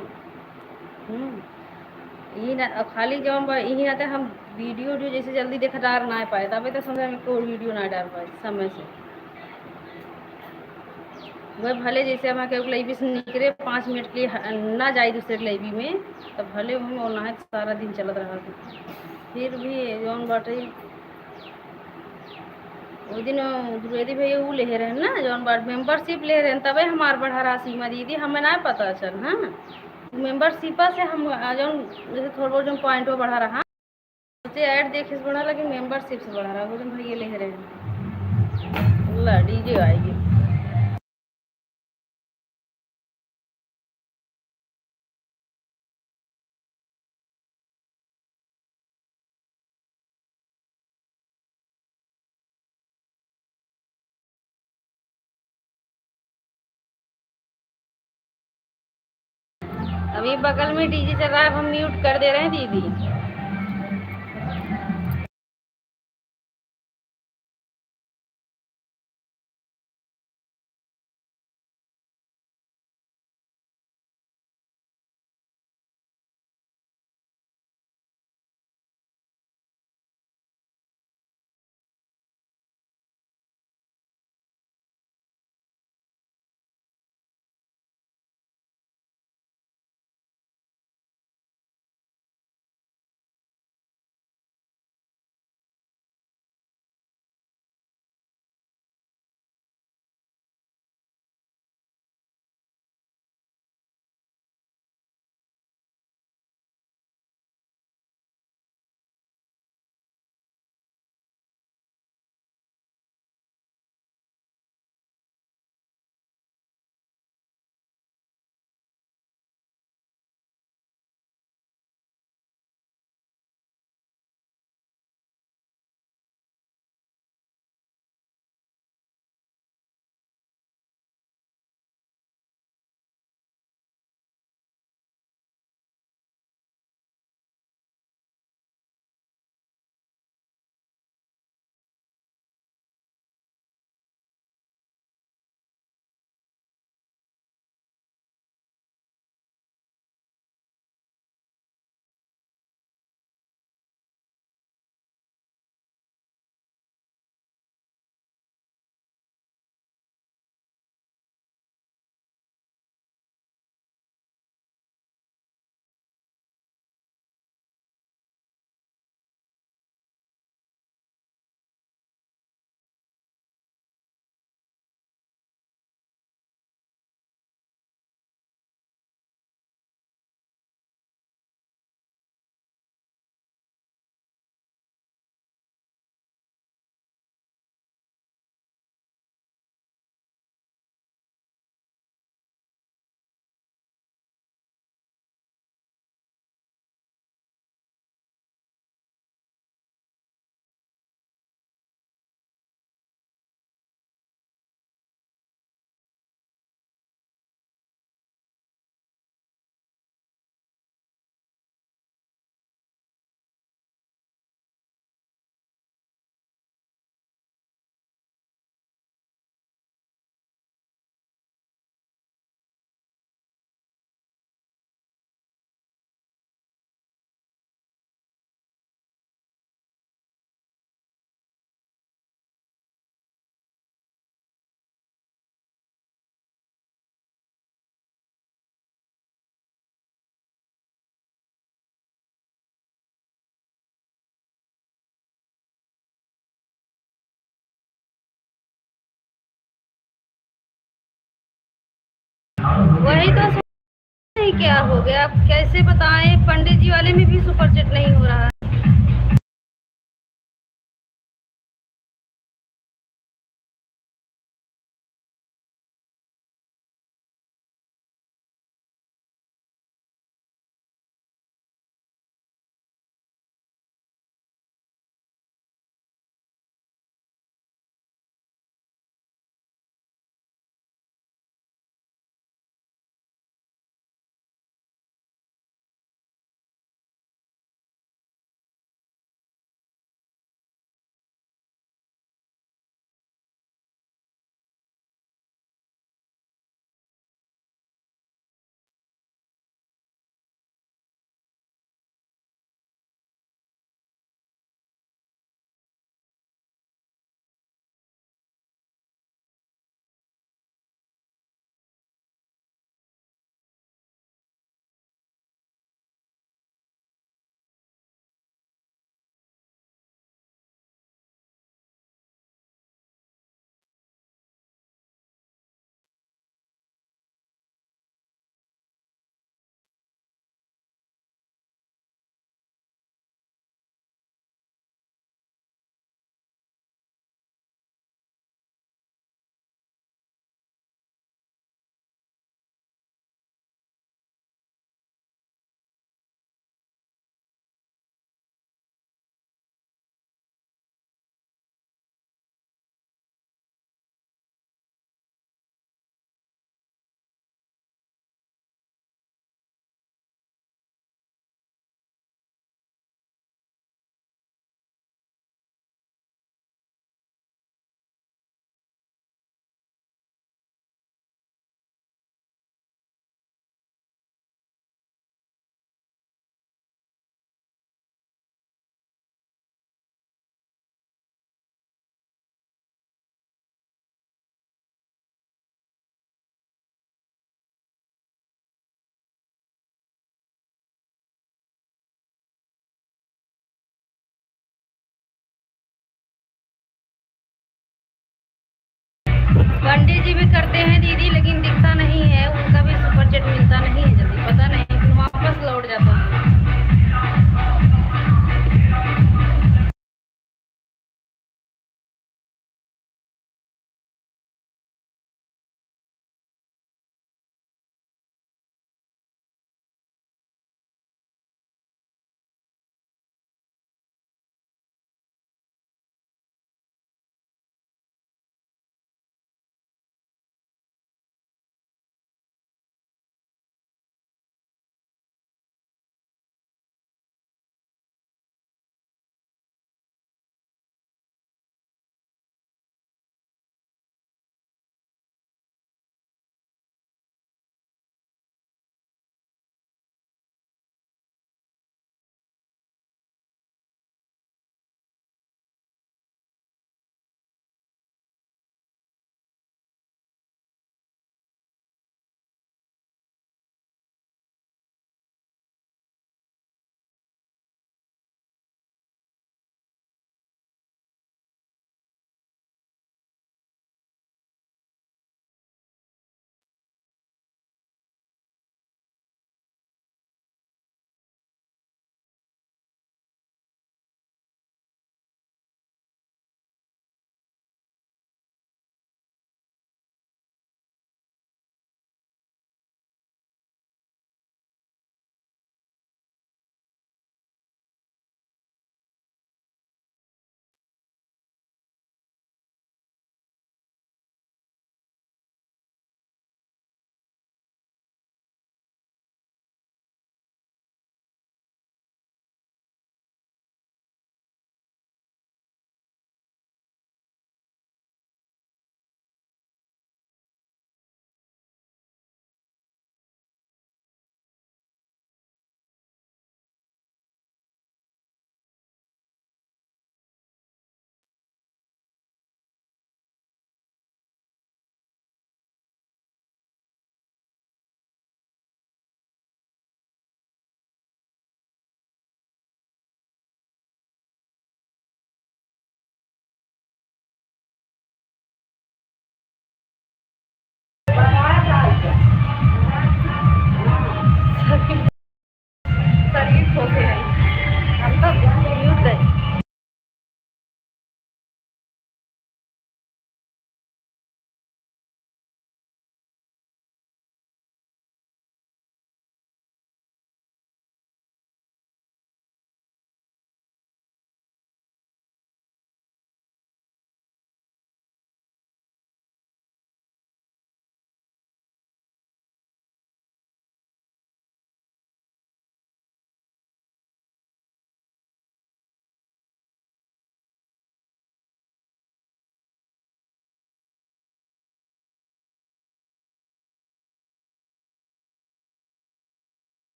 यही ना खाली जौन यही ना हम वीडियो जो जैसे जल्दी देख डाल ना पाए तब तो समझ में कोई वीडियो ना डाल पाए समय से वह भले जैसे हमारे लाइब्रेरी से निकले 5 मिनट के लिए ना जाए दूसरे लाइब्रेरी में तो भले हम ओना सारा दिन चलत रहा फिर भी जौन बाटे वो दिन द्विवेदी भैया वो ले रहे ना जौन बात मेंबरशिप ले रहे तबे हमार बढ़ा रहा सीमा दीदी हमें ना पता चल हाँ मेंबरशिप से हम जौन जैसे थोड़ा बहुत जो पॉइंट बढ़ा रहा उसे ऐड देखे से बढ़ा लेकिन मेंबरशिप से बढ़ा रहा वो दिन भैया ले रहे हैं ला डीजे आएगी। अभी बगल में डीजे चल रहा है हम म्यूट कर दे रहे हैं दीदी। वही तो नहीं, क्या हो गया, आप कैसे बताएं, पंडित जी वाले में भी सुपर चेट नहीं हो रहा है। पंडित जी भी करते हैं दीदी, लेकिन दिखता नहीं है, उनका भी सुपर चेट मिलता नहीं है जल्दी, पता नहीं, फिर वापस लौट जाता है।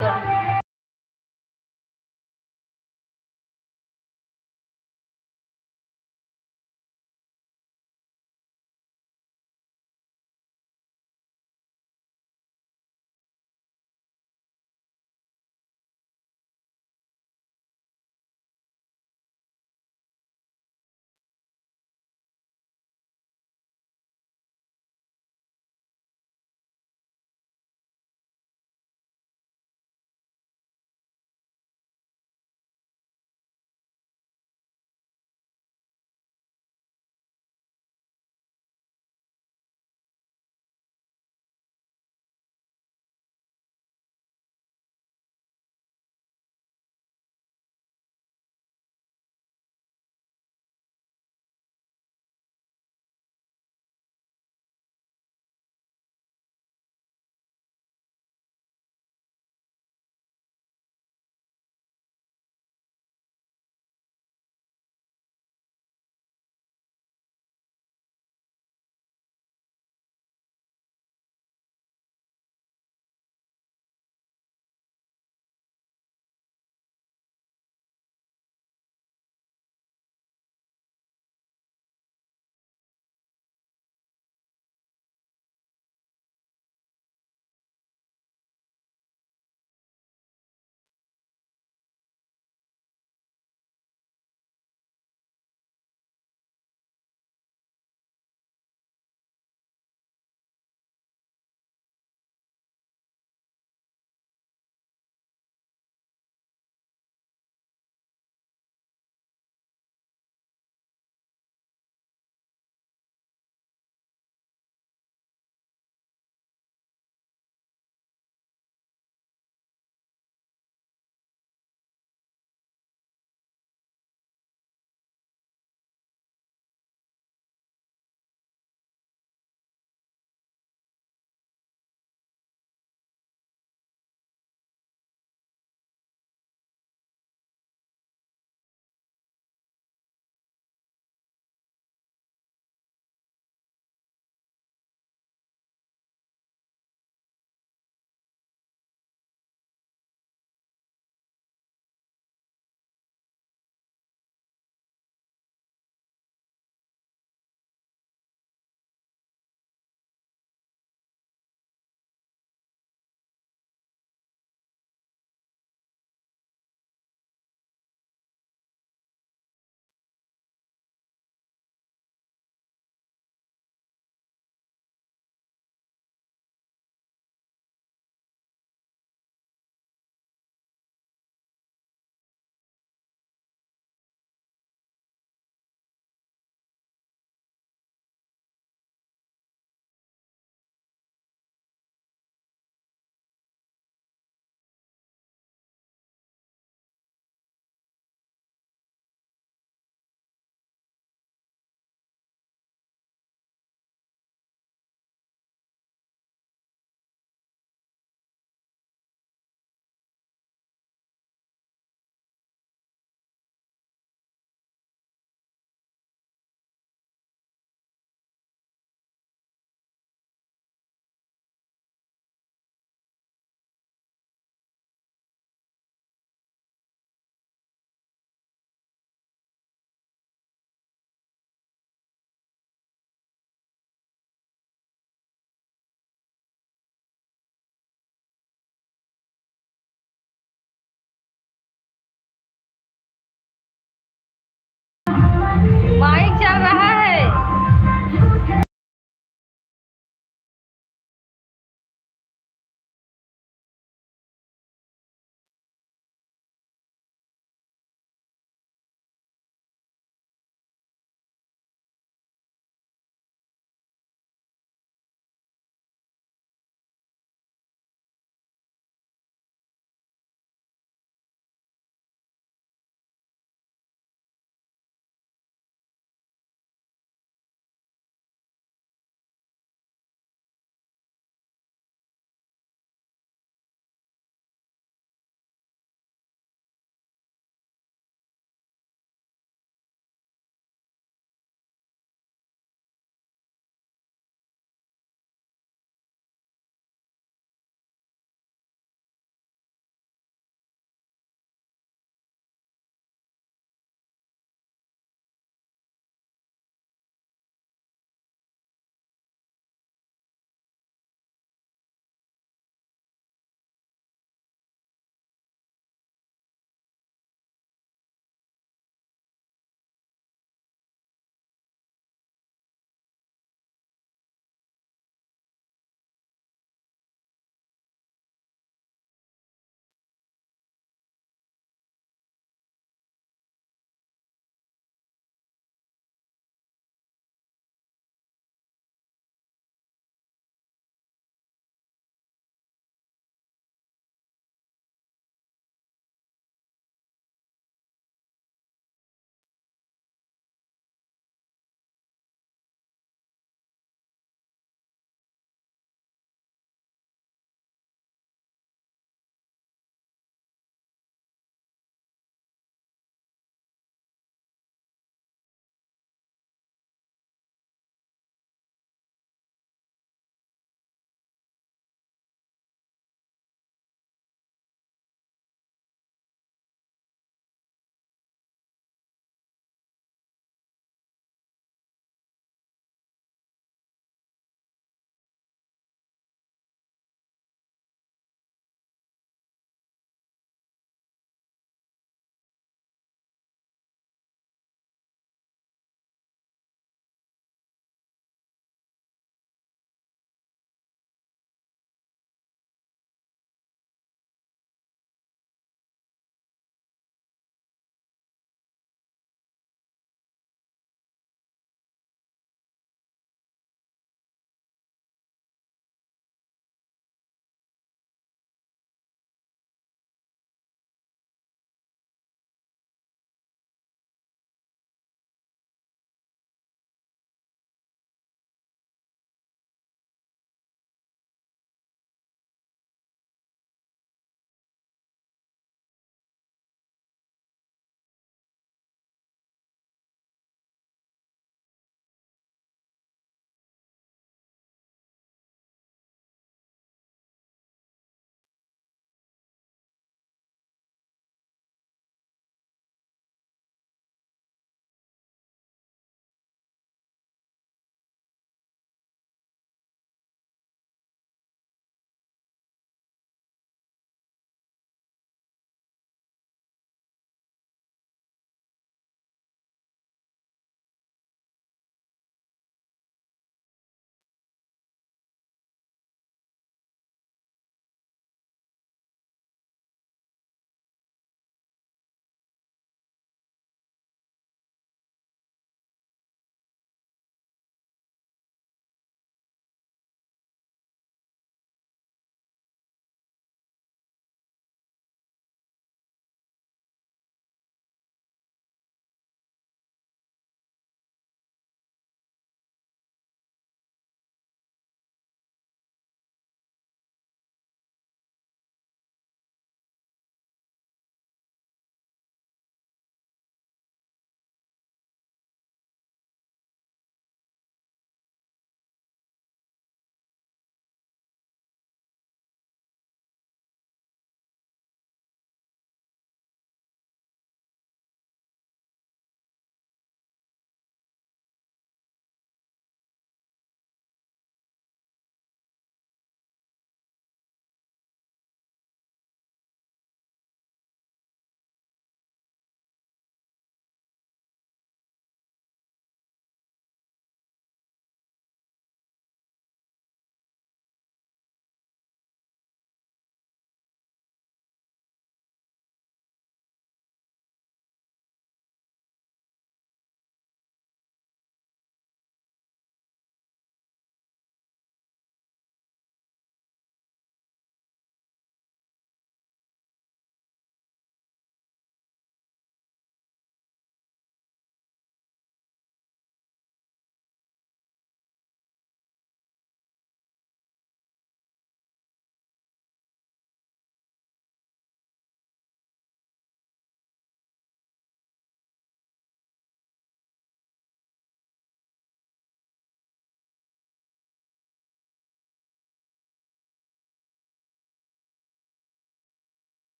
कर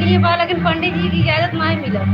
कटिए बा, लेकिन पंडित जी की इजाजत नहीं मिला।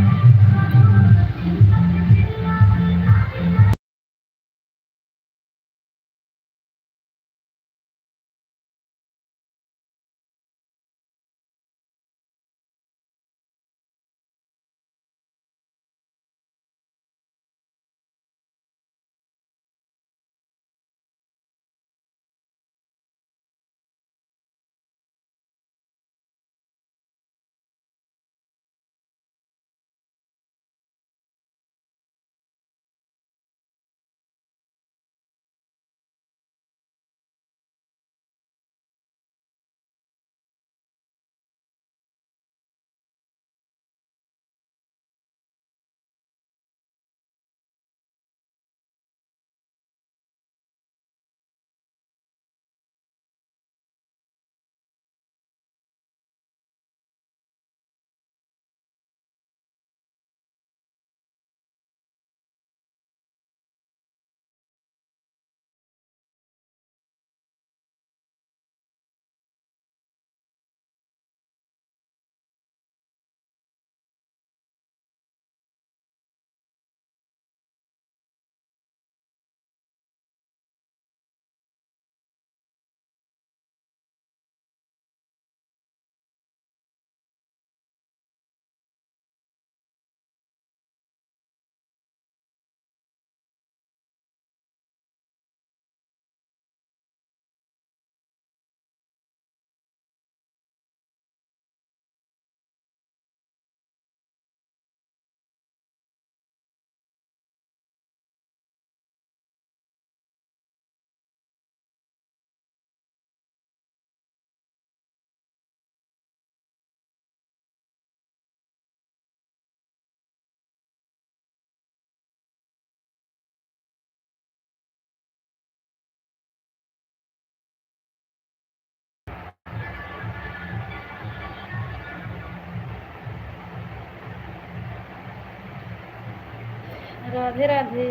राधे राधे,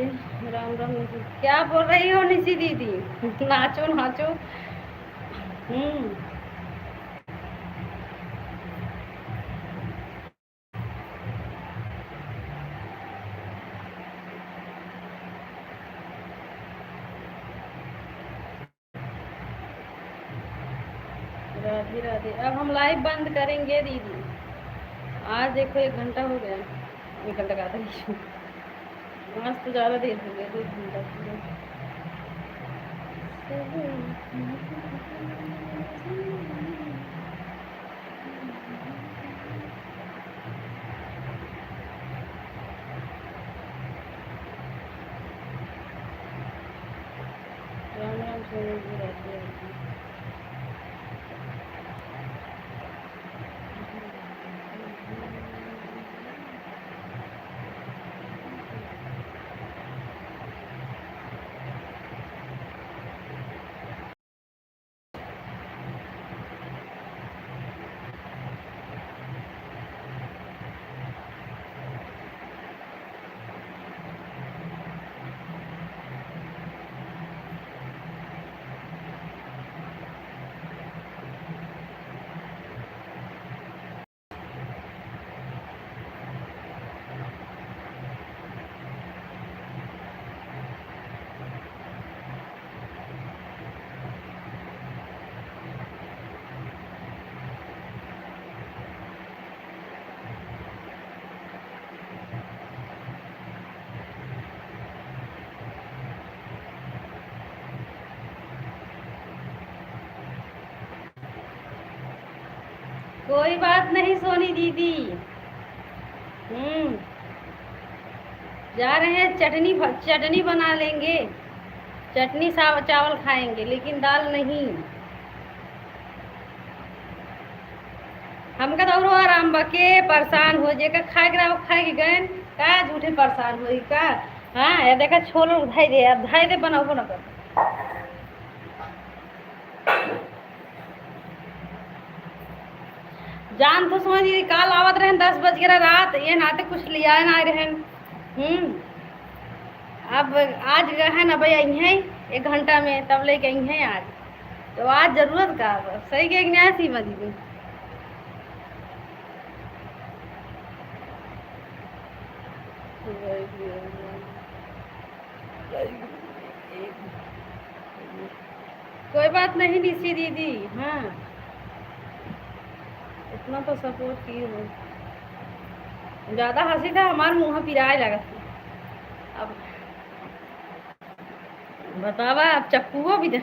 राम राम निशि। क्या बोल रही हो निशि दीदी? नाचो नाचो। राधे राधे। अब हम लाइव बंद करेंगे दीदी। आज देखो 1 घंटा हो गया, 1 घंटा का था। आज तो ज़्यादा देर हो गया, 2 घंटा पूरा। राम राम सोनू जी, राधे राधे। कोई बात नहीं सोनी दीदी। जा रहे हैं, चटनी बना लेंगे। चटनी चावल खाएंगे, लेकिन दाल नहीं। हमका तो आराम बके परेशान हो जे का खाए के गए का झूठे परेशान होई का। हाँ ये देखा छोलो धाई दे, अब धाई दे बनाओ ना कर। जान तो समझ काल आवत रहन 10 बज गया रात, ये नाते कुछ लिया ना रहन। अब आज है ना भैया यहीं 1 घंटा में तब लेके यहीं आज, तो आज जरूरत का सही के न्याय सी मजी में। कोई बात नहीं निशी दीदी। हाँ, इतना तो सपोर्ट की हो। ज्यादा हंसी था हमारे मुँह पिराए लगा। अब बतावा, अब चक्कुओ भी दे।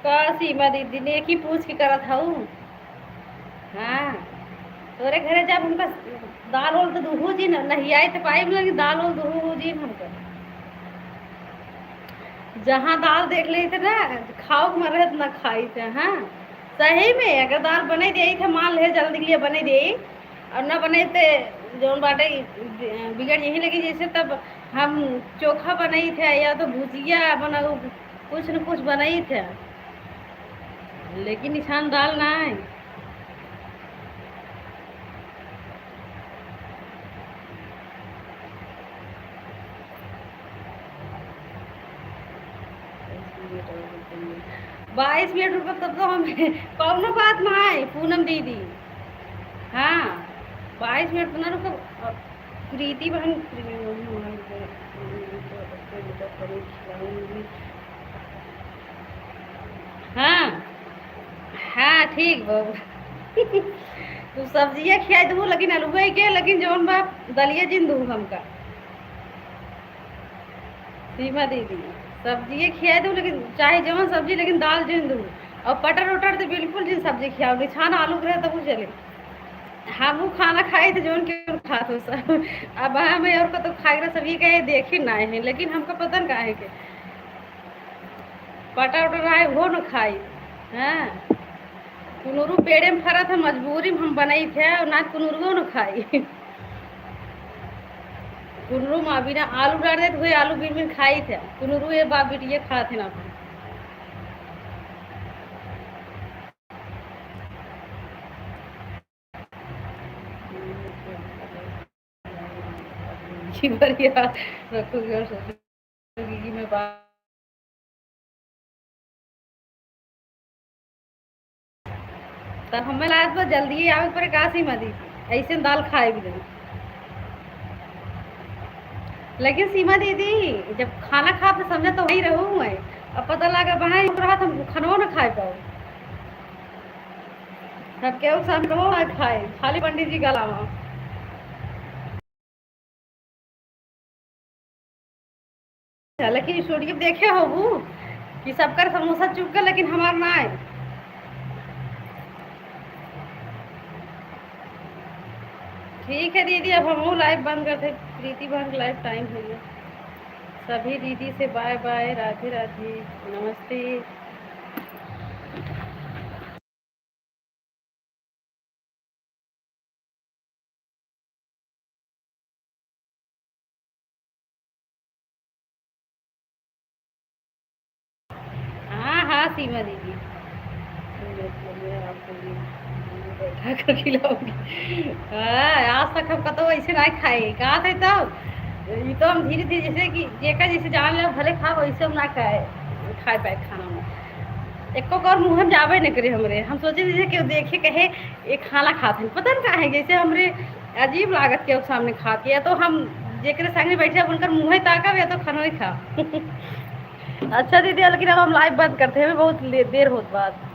का सीमा दीदी ने एक ही पूछ के करा था। हाँ, तोरे घरे जब हमका दाल उल तो दूहू जी नहीं आए थे पाइप लगी दाल उल दूहू जी हमका। जहाँ दाल देख ले थे ना, खाओ मर रहे ना खाई थे। हाँ, सही में अगर दाल बने दे थे मान ले जल्दी के लिए बने दे और ना बने थे जौन बाटे बिगड़ यही लगी जैसे तब हम चोखा बनाई थे या तो भुजिया बना कुछ न कुछ बनाई थे, लेकिन निशान दाल ना है। बाईस मिनट रुपये तब तो हम कौनो बात ना है पूनम दीदी। हाँ, 22 मिनट तो ना रुको। प्रीति बहन हाँ हाँ ठीक बाबू। तू सब्जियाँ खिया दूँ लेकिन अलुआ के लेकिन जौन बाप दलिया जिन दूँ हमका। सीमा दीदी सब्जियाँ खिया दूँ लेकिन चाहे जवन सब्जी लेकिन दाल जिन दूँ और पटर उटर तो बिल्कुल जिन सब्जी खियाओ निछान आलू रहे तब चले। हम खाना खाए थे जौन के खाते हो सब। अब हमें और को तो खाए रहे सभी कहे देखे ना है लेकिन हमको पता का है कि पटा उटर आए वो न खाई। हाँ, कुनूरू पेड़े में फरा था मजबूरी में हम बनाई थे और ना कुनूरू न खाई। कुनूरू माँ बिना आलू डाल दे तो वही आलू बिन बिन खाई थे कुनूरू ये बाप बिटिया खाते ना। बढ़िया रखोगी और सोचोगी कि मैं बात तब हमें लाज पर जल्दी आवे पर कासी मदी ऐसे दाल खाए भी नहीं। लेकिन सीमा दीदी जब खाना खा तो समझा तो वही रहूँ मैं। अब पता लगा बना रहा तो खानो ना खाए पाओ। सब केहू समझो ना खाए खाली पंडित जी गलावा। लेकिन स्टूडियो देखे हो वो कि सबका समोसा चुप कर लेकिन हमार ना है। ठीक है दीदी, अब हम लाइव बंद करते। प्रीति बहन लाइव टाइम हो गया। सभी दीदी से बाय बाय, राधे राधे, नमस्ते। हाँ हाँ सीमा दीदी बैठा कर खिलाऊंगी। हाँ, आज तक हम कतो ऐसे नहीं खाए कहा थे तब ये तो हम धीरे धीरे जैसे कि जेका जैसे जान ले भले खा वैसे हम ना खाए खाए पाए खाना में एको और मुँह में जावे न करे हमरे। हम सोचे जैसे कि देखे कहे ये खाना खाते हैं पता नहीं है जैसे हमरे अजीब लागत के सामने खाते या तो हम जेकरे संगे बैठे उनकर मुँह ताकब या तो खाना ही खा। अच्छा दीदी लेकिन अब हम लाइव बंद करते हैं बहुत देर होत बाद।